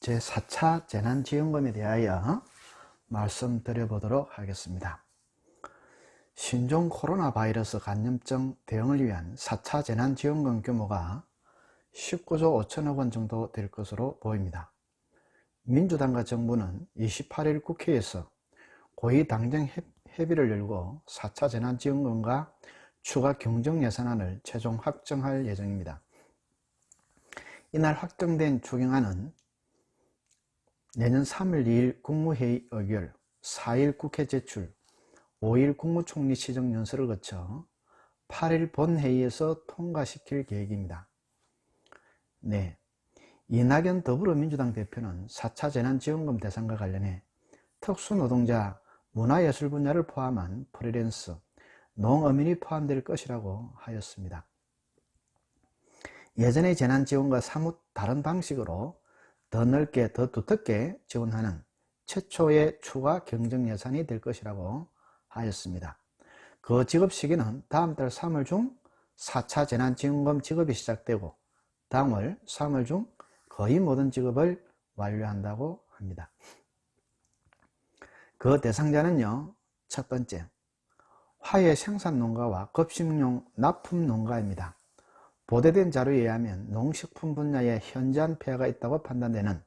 제4차 재난지원금에 대하여 말씀드려 보도록 하겠습니다. 신종 코로나 바이러스 감염증 대응을 위한 4차 재난지원금 규모가 19조 5천억 원 정도 될 것으로 보입니다. 민주당과 정부는 28일 국회에서 고위 당정 협의를 열고 4차 재난지원금과 추가 경정예산안을 최종 확정할 예정입니다. 이날 확정된 추경안은 내년 3월 2일 국무회의 의결, 4일 국회 제출, 5일 국무총리 시정연설을 거쳐 8일 본회의에서 통과시킬 계획입니다. 이낙연 더불어민주당 대표는 4차 재난지원금 대상과 관련해 특수노동자, 문화예술 분야를 포함한 프리랜서, 농어민이 포함될 것이라고 하였습니다. 예전의 재난지원과 사뭇 다른 방식으로 더 넓게, 더 두텁게 지원하는 최초의 추가 경정예산이 될 것이라고 하였습니다. 그 지급 시기는 다음 달 3월 중 4차 재난지원금 지급이 시작되고 다음월 3월 중 거의 모든 지급을 완료한다고 합니다. 그 대상자는요, 첫 번째, 화훼 생산농가와 급식용 납품농가입니다. 보도된 자료에 의하면 농식품 분야에 현저한 폐해가 있다고 판단되는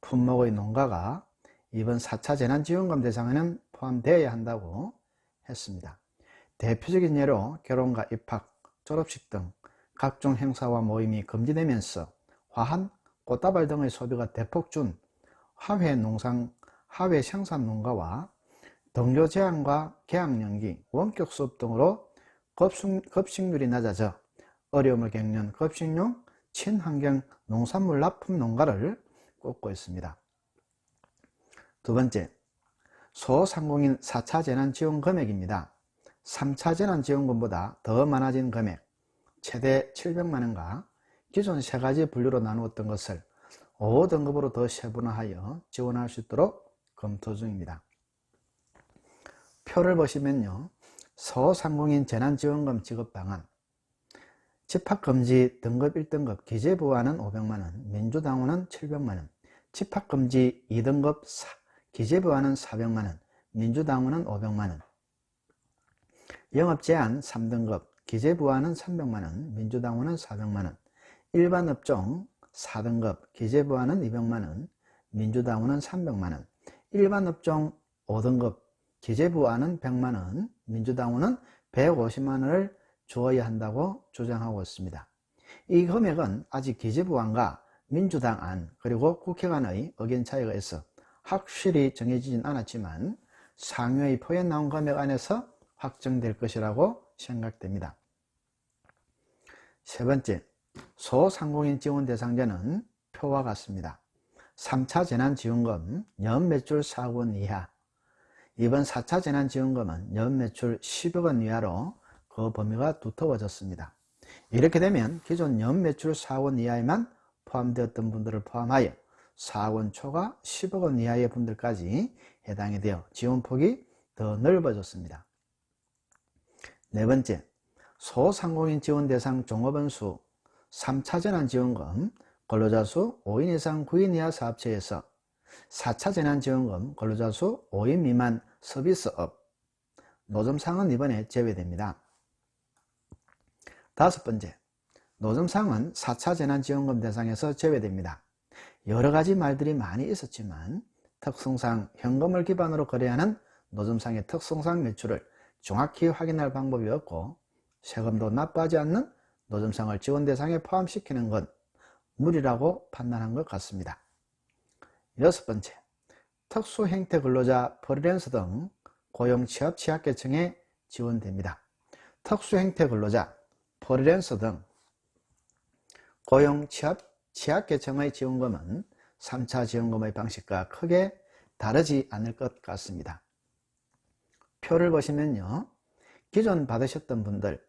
품목의 농가가 이번 4차 재난지원금 대상에는 포함되어야 한다고 했습니다. 대표적인 예로 결혼과 입학, 졸업식 등 각종 행사와 모임이 금지되면서 화한, 꽃다발 등의 소비가 대폭 준 화훼 생산농가와 등교 제한과 개학 연기, 원격 수업 등으로 급식률이 낮아져 어려움을 겪는 급식용 친환경 농산물 납품 농가를 꼽고 있습니다. 두 번째, 소상공인 4차 재난지원 금액입니다. 3차 재난지원금보다 더 많아진 금액, 최대 700만원과 기존 세 가지 분류로 나누었던 것을 5등급으로 더 세분화하여 지원할 수 있도록 검토 중입니다. 표를 보시면요, 소상공인 재난지원금 지급 방안, 집합금지 등급 1등급 기재부와는 500만원, 민주당원은 700만원, 집합금지 2등급 기재부와는 400만원, 민주당원은 500만원, 영업제한 3등급 기재부와는 300만원, 민주당원은 400만원, 일반업종 4등급 기재부와는 200만원, 민주당원은 300만원, 일반업종 5등급 기재부와는 100만원, 민주당원은 150만원을 주어야 한다고 주장하고 있습니다. 이 금액은 아직 기재부안과 민주당 안 그리고 국회 간의 의견 차이가 있어 확실히 정해지진 않았지만 상위의 표에 나온 금액 안에서 확정될 것이라고 생각됩니다. 세 번째, 소상공인 지원 대상자는 표와 같습니다. 3차 재난지원금 연매출 4억 원 이하, 이번 4차 재난지원금은 연매출 10억 원 이하로 그 범위가 두터워졌습니다. 이렇게 되면 기존 연매출 4억 원 이하에만 포함되었던 분들을 포함하여 4억 원 초과 10억 원 이하의 분들까지 해당이 되어 지원폭이 더 넓어졌습니다. 네 번째, 소상공인 지원 대상 종업원 수 3차 재난지원금 근로자 수 5인 이상 9인 이하 사업체에서 4차 재난지원금 근로자 수 5인 미만 서비스업, 노점상은 이번에 제외됩니다. 다섯 번째, 노점상은 4차 재난지원금 대상에서 제외됩니다. 여러가지 말들이 많이 있었지만 특성상 현금을 기반으로 거래하는 노점상의 특성상 매출을 정확히 확인할 방법이 없고 세금도 납부하지 않는 노점상을 지원 대상에 포함시키는 건 무리라고 판단한 것 같습니다. 여섯 번째, 특수형태 근로자, 프리랜서 등 고용 취업 취약계층에 지원됩니다. 특수형태 근로자, 프리랜서 등 고용 취업 취약계층의 지원금은 3차 지원금의 방식과 크게 다르지 않을 것 같습니다. 표를 보시면요, 기존 받으셨던 분들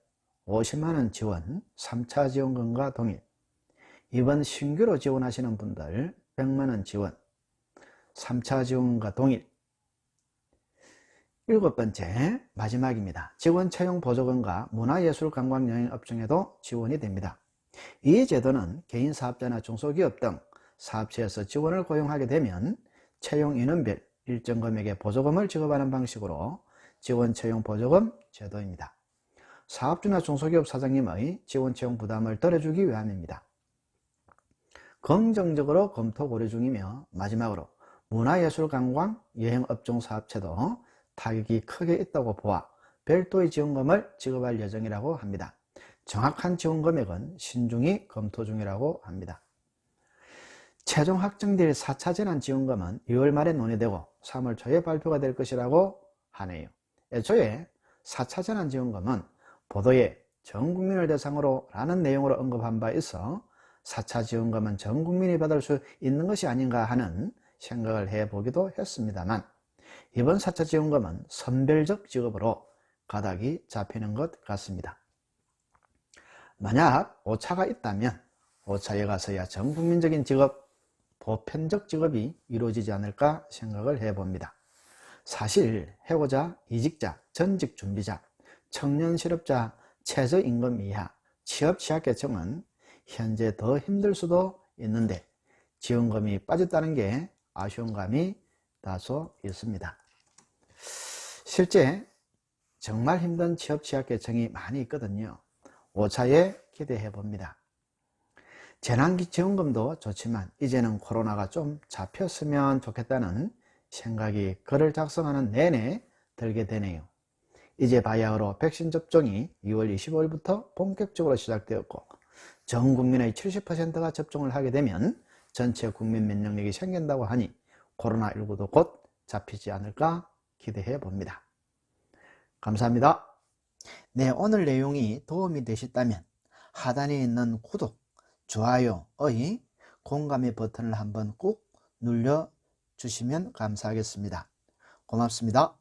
50만원 지원 3차 지원금과 동일, 이번 신규로 지원하시는 분들 100만원 지원 3차 지원금과 동일. 일곱 번째, 마지막입니다. 직원 채용 보조금과 문화예술관광여행업종에도 지원이 됩니다. 이 제도는 개인사업자나 중소기업 등 사업체에서 직원을 고용하게 되면 채용 인원별 일정 금액의 보조금을 지급하는 방식으로 직원 채용 보조금 제도입니다. 사업주나 중소기업 사장님의 직원 채용 부담을 덜어주기 위함입니다. 긍정적으로 검토 고려 중이며, 마지막으로 문화예술관광 여행업종 사업체도 타격이 크게 있다고 보아 별도의 지원금을 지급할 예정이라고 합니다. 정확한 지원 금액은 신중히 검토 중이라고 합니다. 최종 확정될 4차 재난지원금은 2월 말에 논의되고 3월 초에 발표가 될 것이라고 하네요. 애초에 4차 재난지원금은 보도에 전 국민을 대상으로 라는 내용으로 언급한 바 있어 4차 지원금은 전 국민이 받을 수 있는 것이 아닌가 하는 생각을 해보기도 했습니다만, 이번 4차 지원금은 선별적 지급으로 가닥이 잡히는 것 같습니다. 만약 5차가 있다면 5차에 가서야 전 국민적인 지급, 보편적 지급이 이루어지지 않을까 생각을 해봅니다. 사실 해고자, 이직자, 전직 준비자, 청년 실업자, 최저임금 이하, 취업 취약계층은 현재 더 힘들 수도 있는데 지원금이 빠졌다는 게 아쉬운 감이 다소 있습니다. 실제 정말 힘든 취업 취약계층이 많이 있거든요. 5차에 기대해 봅니다. 재난지원금도 좋지만 이제는 코로나가 좀 잡혔으면 좋겠다는 생각이 글을 작성하는 내내 들게 되네요. 이제 바이아로 백신 접종이 2월 25일부터 본격적으로 시작되었고, 전 국민의 70%가 접종을 하게 되면 전체 국민 면역력이 생긴다고 하니 코로나19도 곧 잡히지 않을까 기대해 봅니다. 감사합니다. 네, 오늘 내용이 도움이 되셨다면 하단에 있는 구독, 좋아요의 공감의 버튼을 한번 꾹 눌러주시면 감사하겠습니다. 고맙습니다.